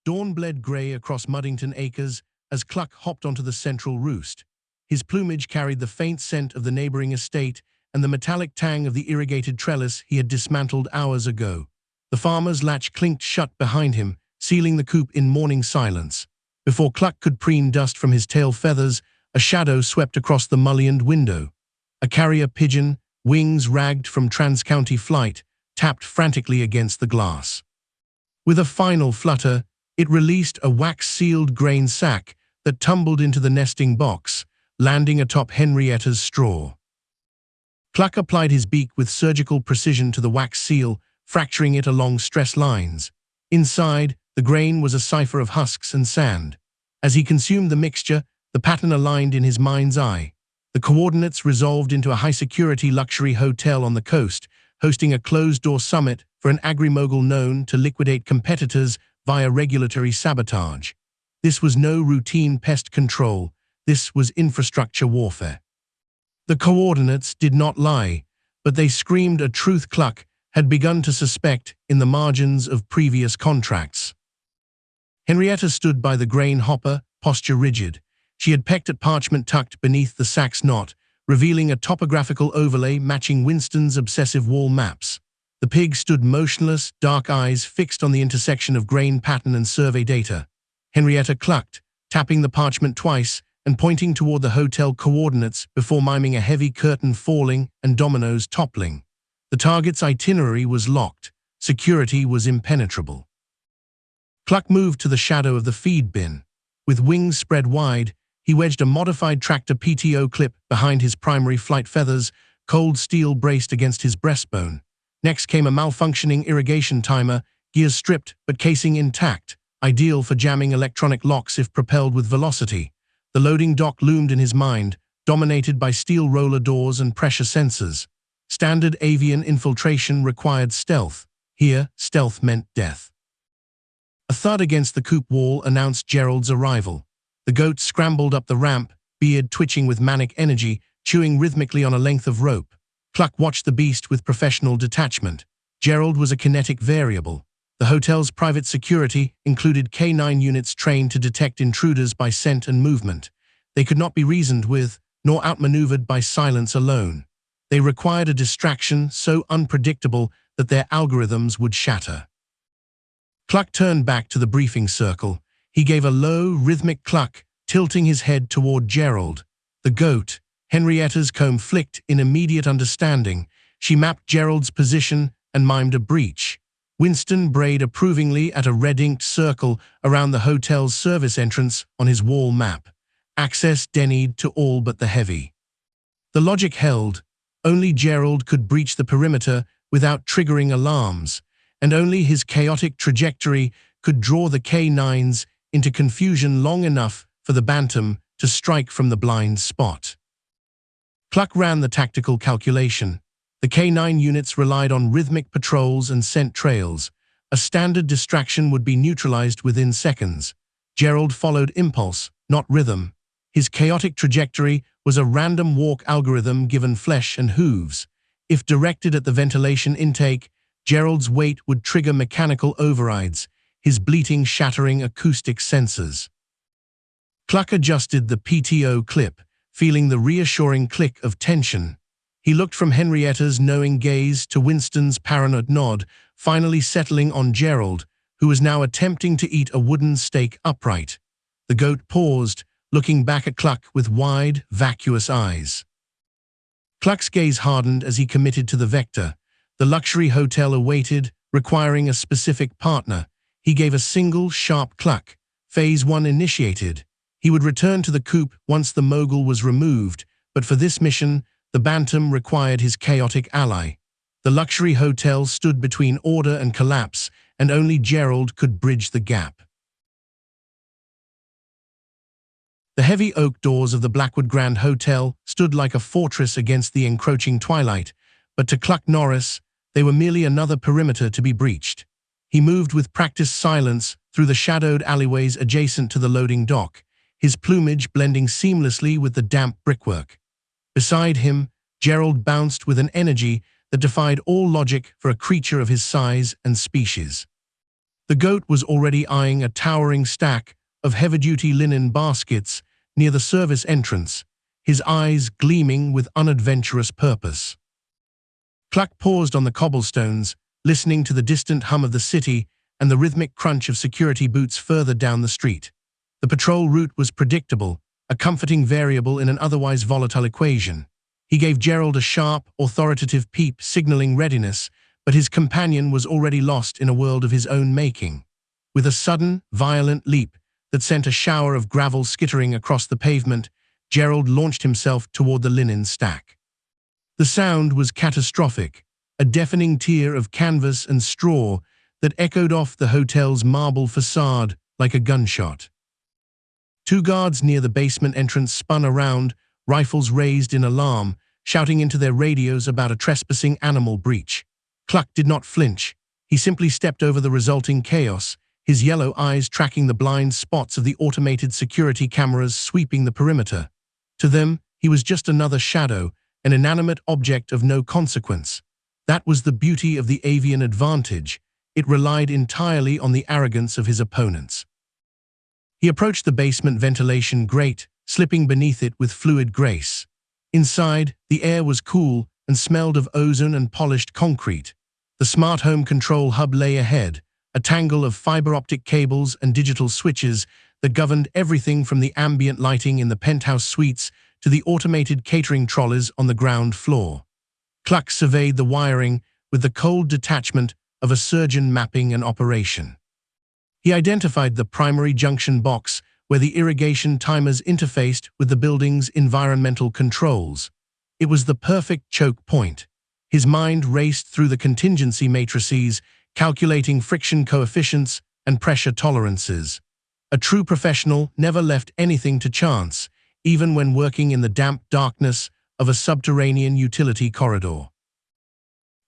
Dawn bled grey across Muddington Acres as Cluck hopped onto the central roost. His plumage carried the faint scent of the neighboring estate and the metallic tang of the irrigated trellis he had dismantled hours ago. The farmer's latch clinked shut behind him, sealing the coop in mourning silence. Before Cluck could preen dust from his tail feathers, a shadow swept across the mullioned window. A carrier pigeon, wings ragged from trans-county flight, tapped frantically against the glass. With a final flutter, it released a wax-sealed grain sack that tumbled into the nesting box, landing atop Henrietta's straw. Cluck applied his beak with surgical precision to the wax seal, fracturing it along stress lines. Inside, the grain was a cipher of husks and sand. As he consumed the mixture, the pattern aligned in his mind's eye. The coordinates resolved into a high-security luxury hotel on the coast, hosting a closed-door summit for an agri-mogul known to liquidate competitors via regulatory sabotage. This was no routine pest control. This was infrastructure warfare. The coordinates did not lie, but they screamed a truth Cluck had begun to suspect in the margins of previous contracts. Henrietta stood by the grain hopper, posture rigid. She had pecked at parchment tucked beneath the sack's knot, revealing a topographical overlay matching Winston's obsessive wall maps. The pig stood motionless, dark eyes fixed on the intersection of grain pattern and survey data. Henrietta clucked, tapping the parchment twice and pointing toward the hotel coordinates before miming a heavy curtain falling and dominoes toppling. The target's itinerary was locked. Security was impenetrable. Cluck moved to the shadow of the feed bin. With wings spread wide, he wedged a modified tractor PTO clip behind his primary flight feathers, cold steel braced against his breastbone. Next came a malfunctioning irrigation timer, gears stripped but casing intact, ideal for jamming electronic locks if propelled with velocity. The loading dock loomed in his mind, dominated by steel roller doors and pressure sensors. Standard avian infiltration required stealth. Here, stealth meant death. A thud against the coop wall announced Gerald's arrival. The goat scrambled up the ramp, beard twitching with manic energy, chewing rhythmically on a length of rope. Cluck watched the beast with professional detachment. Gerald was a kinetic variable. The hotel's private security included K9 units trained to detect intruders by scent and movement. They could not be reasoned with, nor outmaneuvered by silence alone. They required a distraction so unpredictable that their algorithms would shatter. Cluck turned back to the briefing circle. He gave a low, rhythmic cluck, tilting his head toward Gerald. The goat, Henrietta's comb flicked in immediate understanding. She mapped Gerald's position and mimed a breach. Winston brayed approvingly at a red-inked circle around the hotel's service entrance on his wall map. Access denied to all but the heavy. The logic held. Only Gerald could breach the perimeter without triggering alarms, and only his chaotic trajectory could draw the K9s into confusion long enough for the Bantam to strike from the blind spot. Cluck ran the tactical calculation. The K9 units relied on rhythmic patrols and scent trails. A standard distraction would be neutralized within seconds. Gerald followed impulse, not rhythm. His chaotic trajectory was a random walk algorithm given flesh and hooves. If directed at the ventilation intake, Gerald's weight would trigger mechanical overrides, his bleating shattering acoustic sensors. Cluck adjusted the PTO clip, feeling the reassuring click of tension. He looked from Henrietta's knowing gaze to Winston's paranoid nod, finally settling on Gerald, who was now attempting to eat a wooden steak upright. The goat paused, looking back at Cluck with wide, vacuous eyes. Cluck's gaze hardened as he committed to the vector. The luxury hotel awaited, requiring a specific partner. He gave a single, sharp cluck. Phase 1 initiated. He would return to the coop once the mogul was removed, but for this mission, the Bantam required his chaotic ally. The luxury hotel stood between order and collapse, and only Gerald could bridge the gap. The heavy oak doors of the Blackwood Grand Hotel stood like a fortress against the encroaching twilight, but to Cluck Norris, they were merely another perimeter to be breached. He moved with practiced silence through the shadowed alleyways adjacent to the loading dock, his plumage blending seamlessly with the damp brickwork. Beside him, Gerald bounced with an energy that defied all logic for a creature of his size and species. The goat was already eyeing a towering stack of heavy-duty linen baskets near the service entrance, his eyes gleaming with unadventurous purpose. Cluck paused on the cobblestones, listening to the distant hum of the city and the rhythmic crunch of security boots further down the street. The patrol route was predictable, a comforting variable in an otherwise volatile equation. He gave Gerald a sharp, authoritative peep signaling readiness, but his companion was already lost in a world of his own making. With a sudden, violent leap that sent a shower of gravel skittering across the pavement, Gerald launched himself toward the linen stack. The sound was catastrophic, a deafening tier of canvas and straw that echoed off the hotel's marble facade like a gunshot. Two guards near the basement entrance spun around, rifles raised in alarm, shouting into their radios about a trespassing animal breach. Cluck did not flinch. He simply stepped over the resulting chaos, his yellow eyes tracking the blind spots of the automated security cameras sweeping the perimeter. To them, he was just another shadow, an inanimate object of no consequence. That was the beauty of the avian advantage. It relied entirely on the arrogance of his opponents. He approached the basement ventilation grate, slipping beneath it with fluid grace. Inside, the air was cool and smelled of ozone and polished concrete. The smart home control hub lay ahead, a tangle of fiber-optic cables and digital switches that governed everything from the ambient lighting in the penthouse suites to the automated catering trolleys on the ground floor. Cluck surveyed the wiring with the cold detachment of a surgeon mapping an operation. He identified the primary junction box where the irrigation timers interfaced with the building's environmental controls. It was the perfect choke point. His mind raced through the contingency matrices, calculating friction coefficients and pressure tolerances. A true professional never left anything to chance, even when working in the damp darkness of a subterranean utility corridor.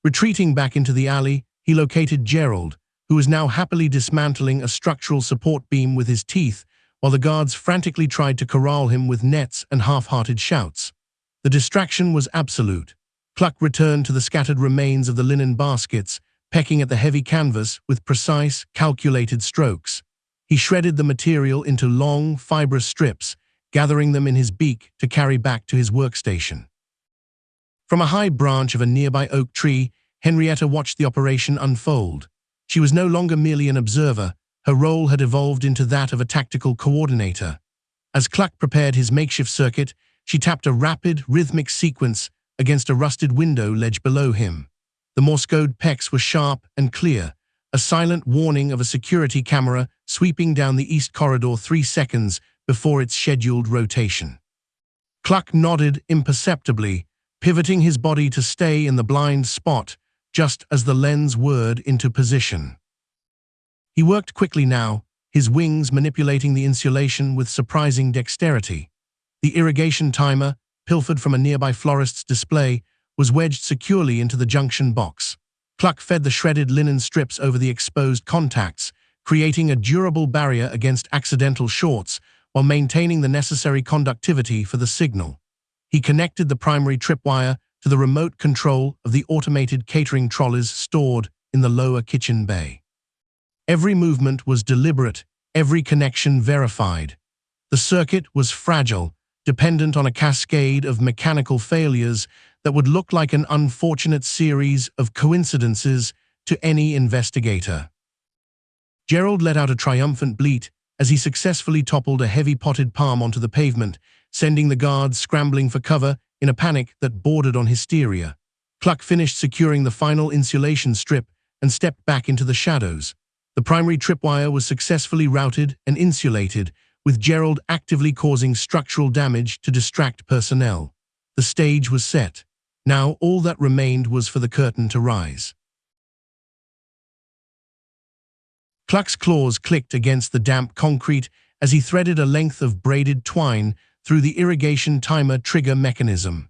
Retreating back into the alley, he located Gerald, who was now happily dismantling a structural support beam with his teeth, while the guards frantically tried to corral him with nets and half-hearted shouts. The distraction was absolute. Cluck returned to the scattered remains of the linen baskets, pecking at the heavy canvas with precise, calculated strokes. He shredded the material into long, fibrous strips, gathering them in his beak to carry back to his workstation. From a high branch of a nearby oak tree, Henrietta watched the operation unfold. She was no longer merely an observer. Her role had evolved into that of a tactical coordinator. As Cluck prepared his makeshift circuit, she tapped a rapid, rhythmic sequence against a rusted window ledge below him. The Morse code PEX were sharp and clear, a silent warning of a security camera sweeping down the east corridor 3 seconds before its scheduled rotation. Cluck nodded imperceptibly, pivoting his body to stay in the blind spot just as the lens whirred into position. He worked quickly now, his wings manipulating the insulation with surprising dexterity. The irrigation timer, pilfered from a nearby florist's display, was wedged securely into the junction box. Cluck fed the shredded linen strips over the exposed contacts, creating a durable barrier against accidental shorts while maintaining the necessary conductivity for the signal. He connected the primary tripwire to the remote control of the automated catering trolleys stored in the lower kitchen bay. Every movement was deliberate, every connection verified. The circuit was fragile, dependent on a cascade of mechanical failures that would look like an unfortunate series of coincidences to any investigator. Gerald let out a triumphant bleat as he successfully toppled a heavy potted palm onto the pavement, sending the guards scrambling for cover in a panic that bordered on hysteria. Cluck finished securing the final insulation strip and stepped back into the shadows. The primary tripwire was successfully routed and insulated, with Gerald actively causing structural damage to distract personnel. The stage was set. Now all that remained was for the curtain to rise. Cluck's claws clicked against the damp concrete as he threaded a length of braided twine through the irrigation timer trigger mechanism.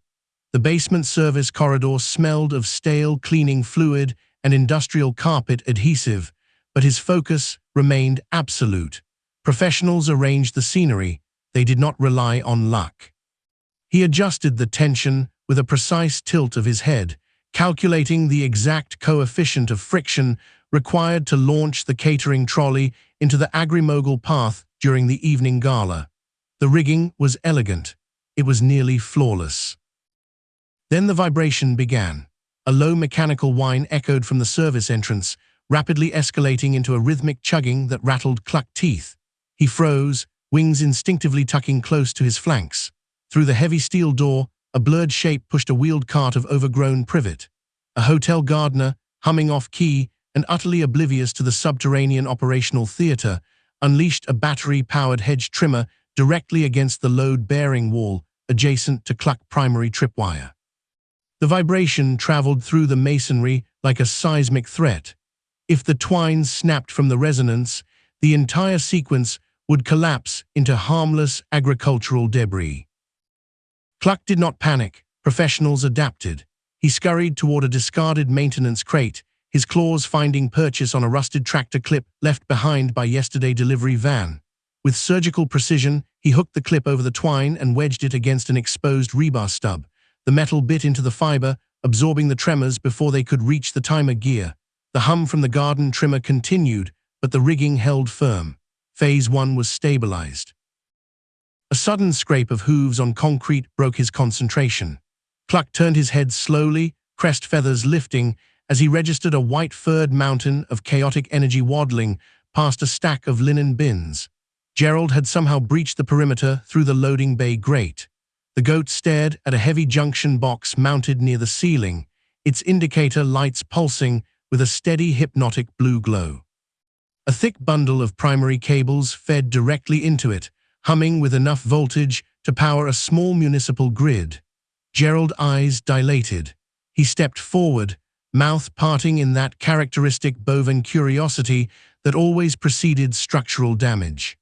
The basement service corridor smelled of stale cleaning fluid and industrial carpet adhesive, but his focus remained absolute. Professionals arranged the scenery, they did not rely on luck. He adjusted the tension with a precise tilt of his head, calculating the exact coefficient of friction required to launch the catering trolley into the Agri-Mogul path during the evening gala. The rigging was elegant. It was nearly flawless. Then the vibration began. A low mechanical whine echoed from the service entrance, rapidly escalating into a rhythmic chugging that rattled Cluck's teeth. He froze, wings instinctively tucking close to his flanks. Through the heavy steel door, a blurred shape pushed a wheeled cart of overgrown privet. A hotel gardener, humming off-key and utterly oblivious to the subterranean operational theater, unleashed a battery-powered hedge trimmer directly against the load-bearing wall adjacent to Cluck's primary tripwire. The vibration traveled through the masonry like a seismic threat. If the twines snapped from the resonance, the entire sequence would collapse into harmless agricultural debris. Cluck did not panic. Professionals adapted. He scurried toward a discarded maintenance crate, his claws finding purchase on a rusted tractor clip left behind by yesterday's delivery van. With surgical precision, he hooked the clip over the twine and wedged it against an exposed rebar stub. The metal bit into the fiber, absorbing the tremors before they could reach the timer gear. The hum from the garden trimmer continued, but the rigging held firm. Phase 1 was stabilized. A sudden scrape of hooves on concrete broke his concentration. Cluck turned his head slowly, crest feathers lifting, as he registered a white-furred mountain of chaotic energy waddling past a stack of linen bins. Gerald had somehow breached the perimeter through the loading bay grate. The goat stared at a heavy junction box mounted near the ceiling, its indicator lights pulsing with a steady hypnotic blue glow. A thick bundle of primary cables fed directly into it, humming with enough voltage to power a small municipal grid. Gerald's eyes dilated. He stepped forward, mouth parting in that characteristic bovine curiosity that always preceded structural damage.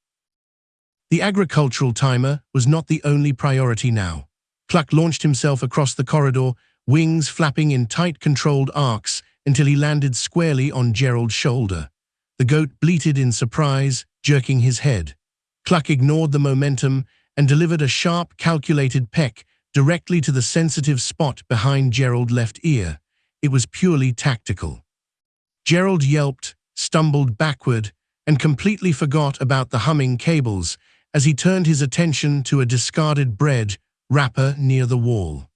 The agricultural timer was not the only priority now. Cluck launched himself across the corridor, wings flapping in tight controlled arcs until he landed squarely on Gerald's shoulder. The goat bleated in surprise, jerking his head. Cluck ignored the momentum and delivered a sharp, calculated peck directly to the sensitive spot behind Gerald's left ear. It was purely tactical. Gerald yelped, stumbled backward, and completely forgot about the humming cables as he turned his attention to a discarded bread wrapper near the wall.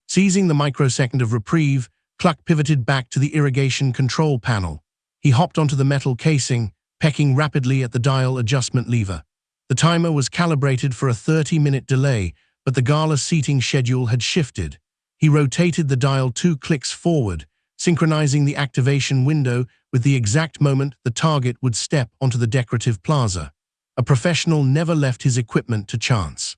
Seizing the microsecond of reprieve, Cluck pivoted back to the irrigation control panel. He hopped onto the metal casing, pecking rapidly at the dial adjustment lever. The timer was calibrated for a 30-minute delay, but the gala seating schedule had shifted. He rotated the dial 2 clicks forward, synchronizing the activation window with the exact moment the target would step onto the decorative plaza. A professional never left his equipment to chance.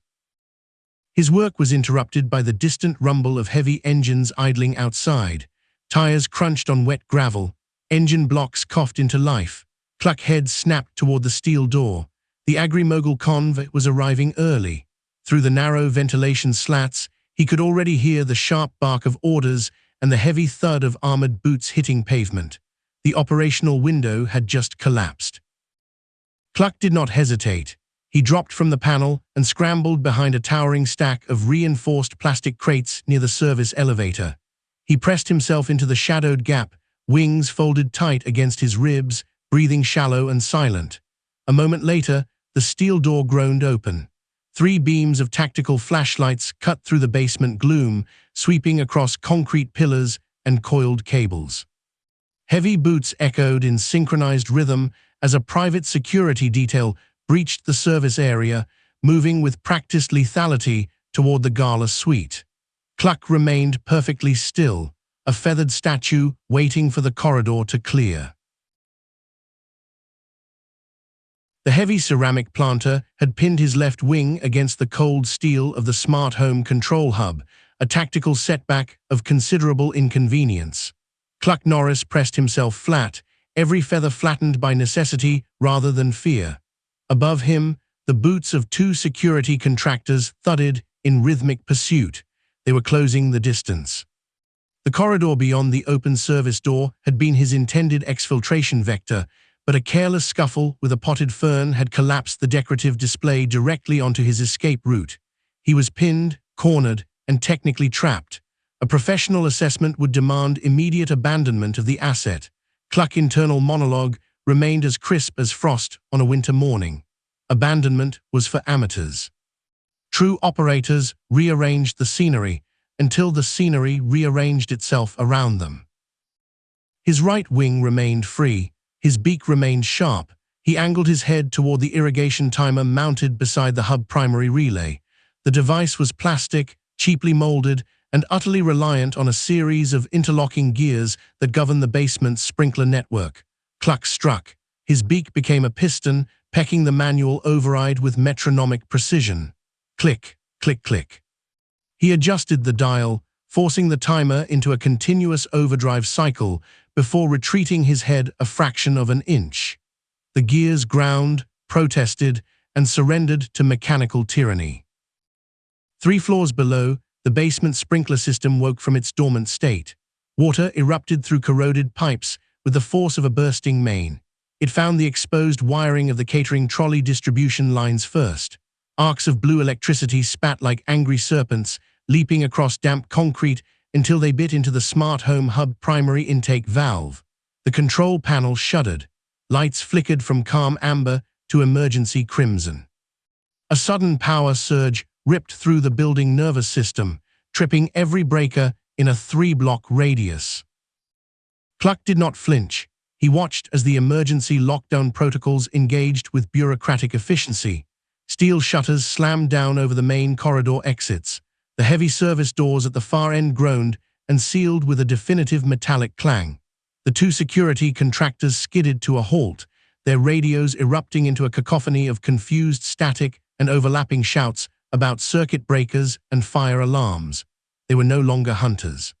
His work was interrupted by the distant rumble of heavy engines idling outside. Tires crunched on wet gravel. Engine blocks coughed into life. Cluck's head snapped toward the steel door. The Agri-Mogul convoy was arriving early. Through the narrow ventilation slats, he could already hear the sharp bark of orders and the heavy thud of armored boots hitting pavement. The operational window had just collapsed. Cluck did not hesitate. He dropped from the panel and scrambled behind a towering stack of reinforced plastic crates near the service elevator. He pressed himself into the shadowed gap, wings folded tight against his ribs, breathing shallow and silent. A moment later, the steel door groaned open. 3 beams of tactical flashlights cut through the basement gloom, sweeping across concrete pillars and coiled cables. Heavy boots echoed in synchronized rhythm as a private security detail breached the service area, moving with practiced lethality toward the gala suite. Cluck remained perfectly still, a feathered statue waiting for the corridor to clear. The heavy ceramic planter had pinned his left wing against the cold steel of the smart home control hub, a tactical setback of considerable inconvenience. Cluck Norris pressed himself flat, every feather flattened by necessity rather than fear. Above him, the boots of 2 security contractors thudded in rhythmic pursuit. They were closing the distance. The corridor beyond the open service door had been his intended exfiltration vector, but a careless scuffle with a potted fern had collapsed the decorative display directly onto his escape route. He was pinned, cornered, and technically trapped. A professional assessment would demand immediate abandonment of the asset. Cluck's internal monologue remained as crisp as frost on a winter morning. Abandonment was for amateurs. True operators rearranged the scenery until the scenery rearranged itself around them. His right wing remained free, his beak remained sharp. He angled his head toward the irrigation timer mounted beside the hub primary relay. The device was plastic, cheaply molded, and utterly reliant on a series of interlocking gears that governed the basement's sprinkler network. Cluck struck. His beak became a piston, pecking the manual override with metronomic precision. Click, click, click. He adjusted the dial, forcing the timer into a continuous overdrive cycle before retreating his head a fraction of an inch. The gears ground, protested, and surrendered to mechanical tyranny. 3 floors below, the basement sprinkler system woke from its dormant state. Water erupted through corroded pipes with the force of a bursting main. It found the exposed wiring of the catering trolley distribution lines first. Arcs of blue electricity spat like angry serpents, leaping across damp concrete until they bit into the smart home hub primary intake valve. The control panel shuddered. Lights flickered from calm amber to emergency crimson. A sudden power surge ripped through the building nervous system, tripping every breaker in a 3-block radius. Cluck did not flinch. He watched as the emergency lockdown protocols engaged with bureaucratic efficiency. Steel shutters slammed down over the main corridor exits. The heavy service doors at the far end groaned and sealed with a definitive metallic clang. The 2 security contractors skidded to a halt, their radios erupting into a cacophony of confused static and overlapping shouts about circuit breakers and fire alarms. They were no longer hunters.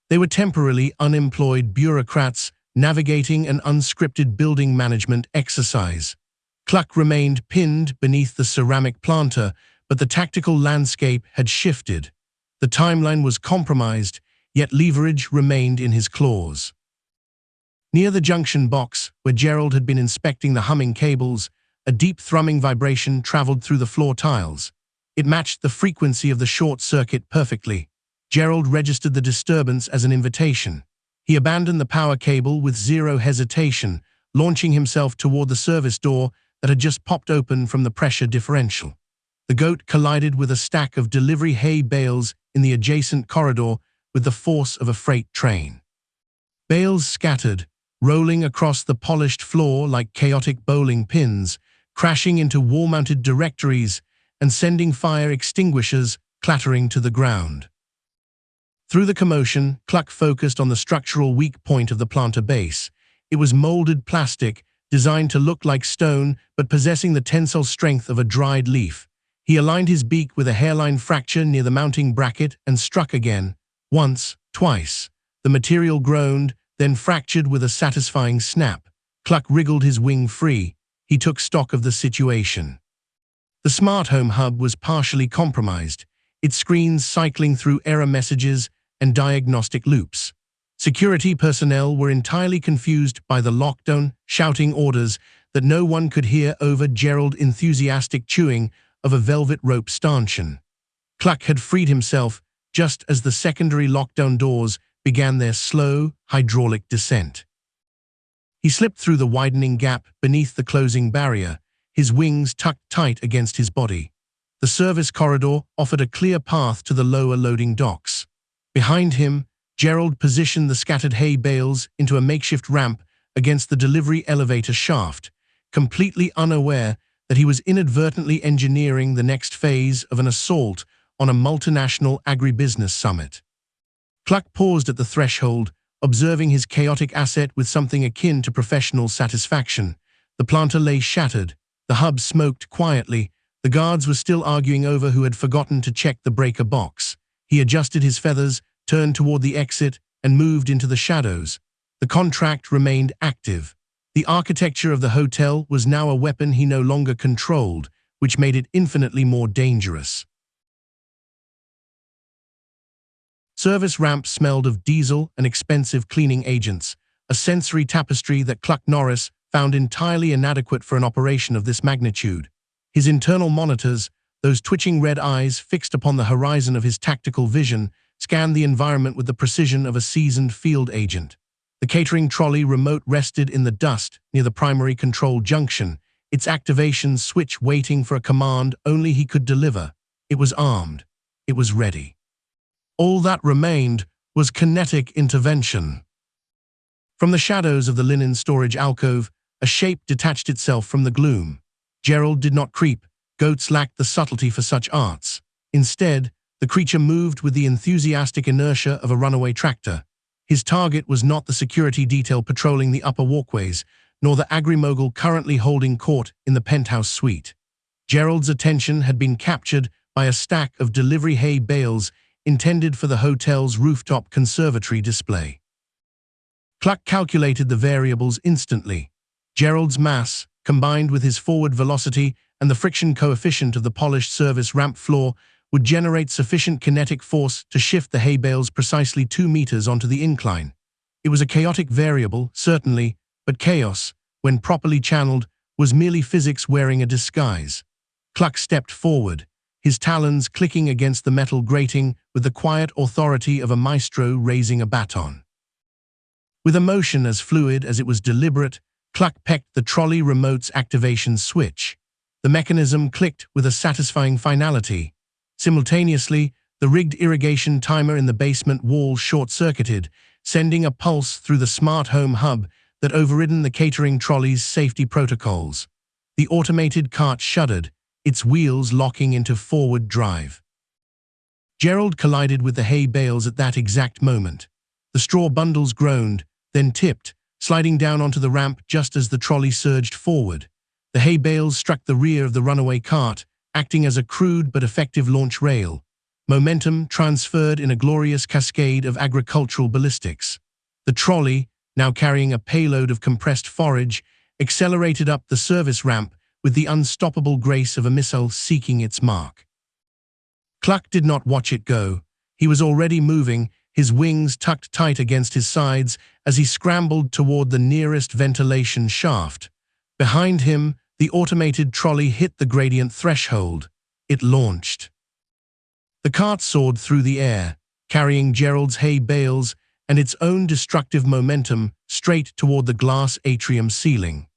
They were temporarily unemployed bureaucrats navigating an unscripted building management exercise. Cluck remained pinned beneath the ceramic planter, but the tactical landscape had shifted. The timeline was compromised, yet leverage remained in his claws. Near the junction box, where Gerald had been inspecting the humming cables, a deep thrumming vibration traveled through the floor tiles. It matched the frequency of the short circuit perfectly. Gerald registered the disturbance as an invitation. He abandoned the power cable with zero hesitation, launching himself toward the service door that had just popped open from the pressure differential. The goat collided with a stack of delivery hay bales in the adjacent corridor with the force of a freight train. Bales scattered, rolling across the polished floor like chaotic bowling pins, crashing into wall-mounted directories and sending fire extinguishers clattering to the ground. Through the commotion, Cluck focused on the structural weak point of the planter base. It was molded plastic, designed to look like stone but possessing the tensile strength of a dried leaf. He aligned his beak with a hairline fracture near the mounting bracket and struck again. Once, twice. The material groaned, then fractured with a satisfying snap. Cluck wriggled his wing free. He took stock of the situation. The smart home hub was partially compromised, its screens cycling through error messages and diagnostic loops. Security personnel were entirely confused by the lockdown, shouting orders that no one could hear over Gerald's enthusiastic chewing of a velvet rope stanchion. Cluck had freed himself just as the secondary lockdown doors began their slow, hydraulic descent. He slipped through the widening gap beneath the closing barrier, his wings tucked tight against his body. The service corridor offered a clear path to the lower loading docks. Behind him, Gerald positioned the scattered hay bales into a makeshift ramp against the delivery elevator shaft, completely unaware that he was inadvertently engineering the next phase of an assault on a multinational agribusiness summit. Cluck paused at the threshold, observing his chaotic asset with something akin to professional satisfaction. The planter lay shattered. The hub smoked quietly. The guards were still arguing over who had forgotten to check the breaker box. He adjusted his feathers, turned toward the exit, and moved into the shadows. The contract remained active. The architecture of the hotel was now a weapon he no longer controlled, which made it infinitely more dangerous. Service ramp smelled of diesel and expensive cleaning agents, a sensory tapestry that Cluck Norris found entirely inadequate for an operation of this magnitude. His internal monitors, those twitching red eyes fixed upon the horizon of his tactical vision, scanned the environment with the precision of a seasoned field agent. The catering trolley remote rested in the dust near the primary control junction, its activation switch waiting for a command only he could deliver. It was armed. It was ready. All that remained was kinetic intervention. From the shadows of the linen storage alcove, a shape detached itself from the gloom. Gerald did not creep. Goats lacked the subtlety for such arts. Instead, the creature moved with the enthusiastic inertia of a runaway tractor. His target was not the security detail patrolling the upper walkways, nor the agri-mogul currently holding court in the penthouse suite. Gerald's attention had been captured by a stack of delivery hay bales intended for the hotel's rooftop conservatory display. Cluck calculated the variables instantly. Gerald's mass, combined with his forward velocity and the friction coefficient of the polished service ramp floor, would generate sufficient kinetic force to shift the hay bales precisely 2 meters onto the incline. It was a chaotic variable, certainly, but chaos, when properly channeled, was merely physics wearing a disguise. Cluck stepped forward, his talons clicking against the metal grating with the quiet authority of a maestro raising a baton. With a motion as fluid as it was deliberate, Cluck pecked the trolley remote's activation switch. The mechanism clicked with a satisfying finality. Simultaneously, the rigged irrigation timer in the basement wall short-circuited, sending a pulse through the smart home hub that overridden the catering trolley's safety protocols. The automated cart shuddered, its wheels locking into forward drive. Gerald collided with the hay bales at that exact moment. The straw bundles groaned, then tipped, sliding down onto the ramp just as the trolley surged forward. The hay bales struck the rear of the runaway cart, acting as a crude but effective launch rail. Momentum transferred in a glorious cascade of agricultural ballistics. The trolley, now carrying a payload of compressed forage, accelerated up the service ramp with the unstoppable grace of a missile seeking its mark. Cluck did not watch it go. He was already moving, his wings tucked tight against his sides as he scrambled toward the nearest ventilation shaft. Behind him, the automated trolley hit the gradient threshold. It launched. The cart soared through the air, carrying Gerald's hay bales and its own destructive momentum straight toward the glass atrium ceiling.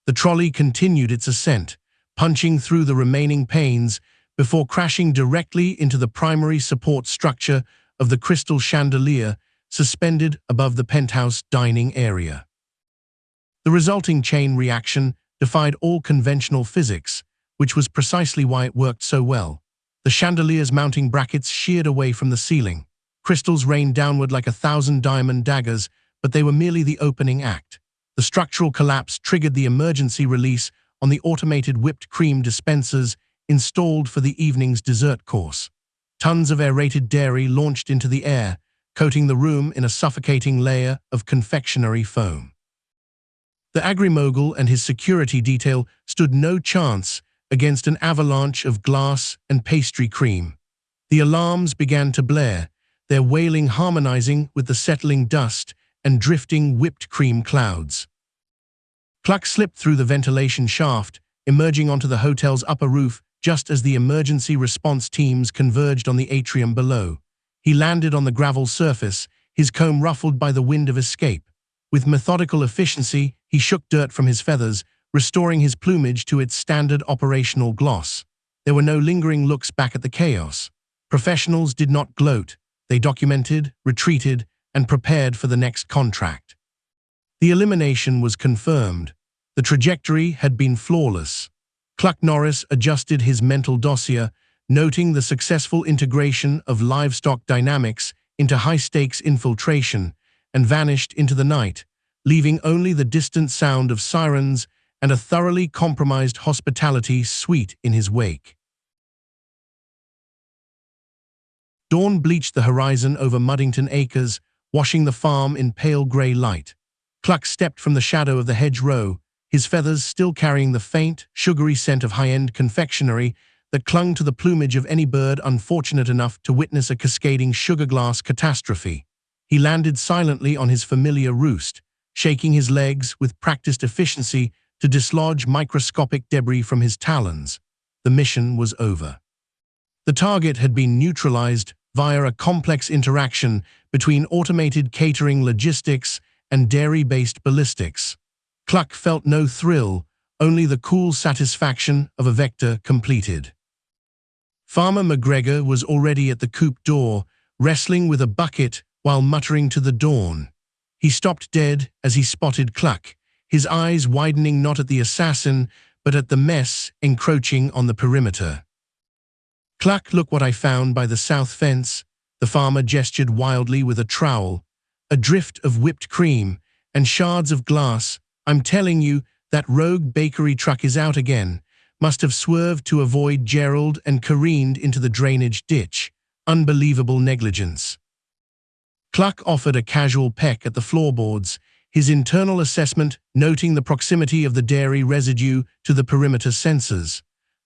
The trolley continued its ascent, punching through the remaining panes before crashing directly into the primary support structure of the crystal chandelier suspended above the penthouse dining area. The resulting chain reaction defied all conventional physics, which was precisely why it worked so well. The chandelier's mounting brackets sheared away from the ceiling. Crystals rained downward like 1,000 diamond daggers, but they were merely the opening act. The structural collapse triggered the emergency release on the automated whipped cream dispensers installed for the evening's dessert course. Tons of aerated dairy launched into the air, coating the room in a suffocating layer of confectionery foam. The agri-mogul and his security detail stood no chance against an avalanche of glass and pastry cream. The alarms began to blare, their wailing harmonizing with the settling dust and drifting whipped cream clouds. Cluck slipped through the ventilation shaft, emerging onto the hotel's upper roof just as the emergency response teams converged on the atrium below. He landed on the gravel surface, his comb ruffled by the wind of escape. With methodical efficiency, he shook dirt from his feathers, restoring his plumage to its standard operational gloss. There were no lingering looks back at the chaos. Professionals did not gloat. They documented, retreated, and prepared for the next contract. The elimination was confirmed. The trajectory had been flawless. Cluck Norris adjusted his mental dossier, noting the successful integration of livestock dynamics into high-stakes infiltration, and vanished into the night, leaving only the distant sound of sirens and a thoroughly compromised hospitality suite in his wake. Dawn bleached the horizon over Muddington Acres, washing the farm in pale grey light. Cluck stepped from the shadow of the hedgerow, his feathers still carrying the faint, sugary scent of high-end confectionery that clung to the plumage of any bird unfortunate enough to witness a cascading sugar-glass catastrophe. He landed silently on his familiar roost, shaking his legs with practiced efficiency to dislodge microscopic debris from his talons. The mission was over. The target had been neutralized via a complex interaction between automated catering logistics and dairy-based ballistics. Cluck felt no thrill, only the cool satisfaction of a vector completed. Farmer McGregor was already at the coop door, wrestling with a bucket while muttering to the dawn. He stopped dead as he spotted Cluck, his eyes widening not at the assassin, but at the mess encroaching on the perimeter. "Cluck, look what I found by the south fence," the farmer gestured wildly with a trowel. "A drift of whipped cream and shards of glass. I'm telling you, that rogue bakery truck is out again. Must have swerved to avoid Gerald and careened into the drainage ditch. Unbelievable negligence." Cluck offered a casual peck at the floorboards, his internal assessment noting the proximity of the dairy residue to the perimeter sensors.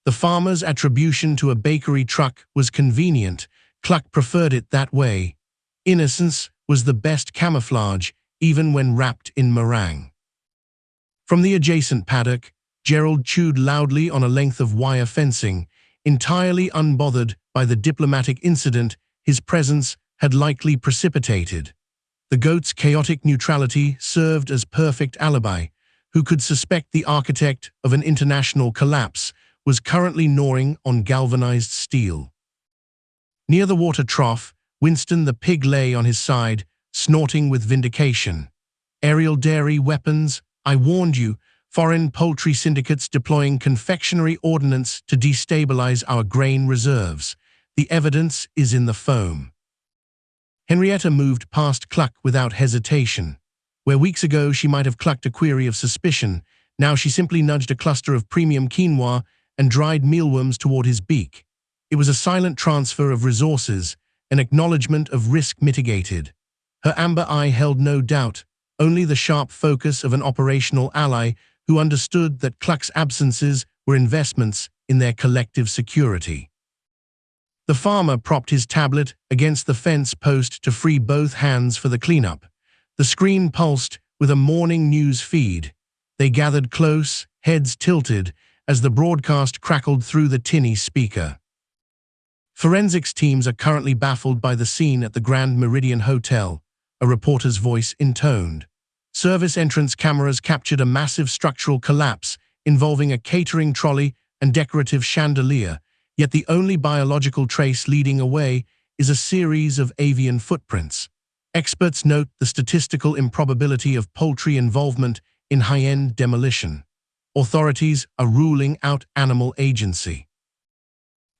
The farmer's attribution to a bakery truck was convenient. Cluck preferred it that way. Innocence was the best camouflage, even when wrapped in meringue. From the adjacent paddock, Gerald chewed loudly on a length of wire fencing, entirely unbothered by the diplomatic incident his presence had likely precipitated. The goat's chaotic neutrality served as perfect alibi. Who could suspect the architect of an international collapse was currently gnawing on galvanized steel? Near the water trough, Winston the pig lay on his side, snorting with vindication. "Aerial dairy weapons, I warned you. Foreign poultry syndicates deploying confectionery ordnance to destabilize our grain reserves. The evidence is in the foam." Henrietta moved past Cluck without hesitation. Where weeks ago she might have clucked a query of suspicion, now she simply nudged a cluster of premium quinoa and dried mealworms toward his beak. It was a silent transfer of resources, an acknowledgement of risk mitigated. Her amber eye held no doubt, only the sharp focus of an operational ally who understood that Cluck's absences were investments in their collective security. The farmer propped his tablet against the fence post to free both hands for the cleanup. The screen pulsed with a morning news feed. They gathered close, heads tilted, as the broadcast crackled through the tinny speaker. "Forensics teams are currently baffled by the scene at the Grand Meridian Hotel," a reporter's voice intoned. "Service entrance cameras captured a massive structural collapse involving a catering trolley and decorative chandelier, yet the only biological trace leading away is a series of avian footprints. Experts note the statistical improbability of poultry involvement in high-end demolition. Authorities are ruling out animal agency."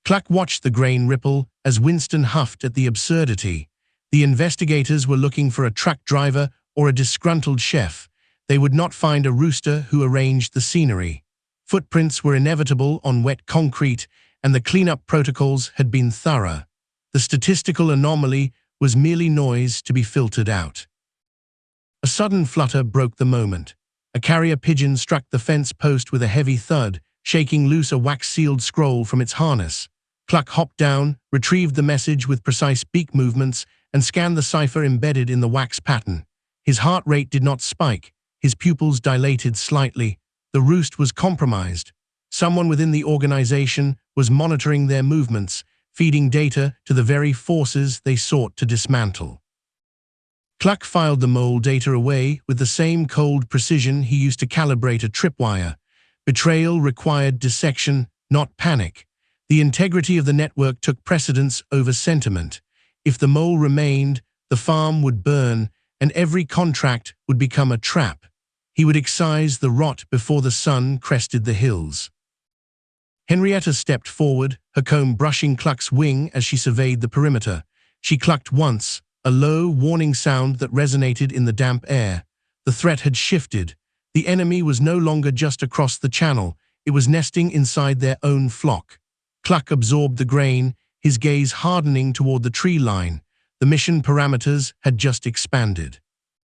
Cluck watched the grain ripple as Winston huffed at the absurdity. The investigators were looking for a truck driver or a disgruntled chef. They would not find a rooster who arranged the scenery. Footprints were inevitable on wet concrete, and the cleanup protocols had been thorough. The statistical anomaly was merely noise to be filtered out. A sudden flutter broke the moment. A carrier pigeon struck the fence post with a heavy thud, shaking loose a wax-sealed scroll from its harness. Cluck hopped down, retrieved the message with precise beak movements, and scanned the cipher embedded in the wax pattern. His heart rate did not spike. His pupils dilated slightly. The roost was compromised. Someone within the organization was monitoring their movements, feeding data to the very forces they sought to dismantle. Cluck filed the mole data away with the same cold precision he used to calibrate a tripwire. Betrayal required dissection, not panic. The integrity of the network took precedence over sentiment. If the mole remained, the farm would burn, and every contract would become a trap. He would excise the rot before the sun crested the hills. Henrietta stepped forward, her comb brushing Cluck's wing as she surveyed the perimeter. She clucked once, a low, warning sound that resonated in the damp air. The threat had shifted. The enemy was no longer just across the channel, it was nesting inside their own flock. Cluck absorbed the grain, his gaze hardening toward the tree line. The mission parameters had just expanded.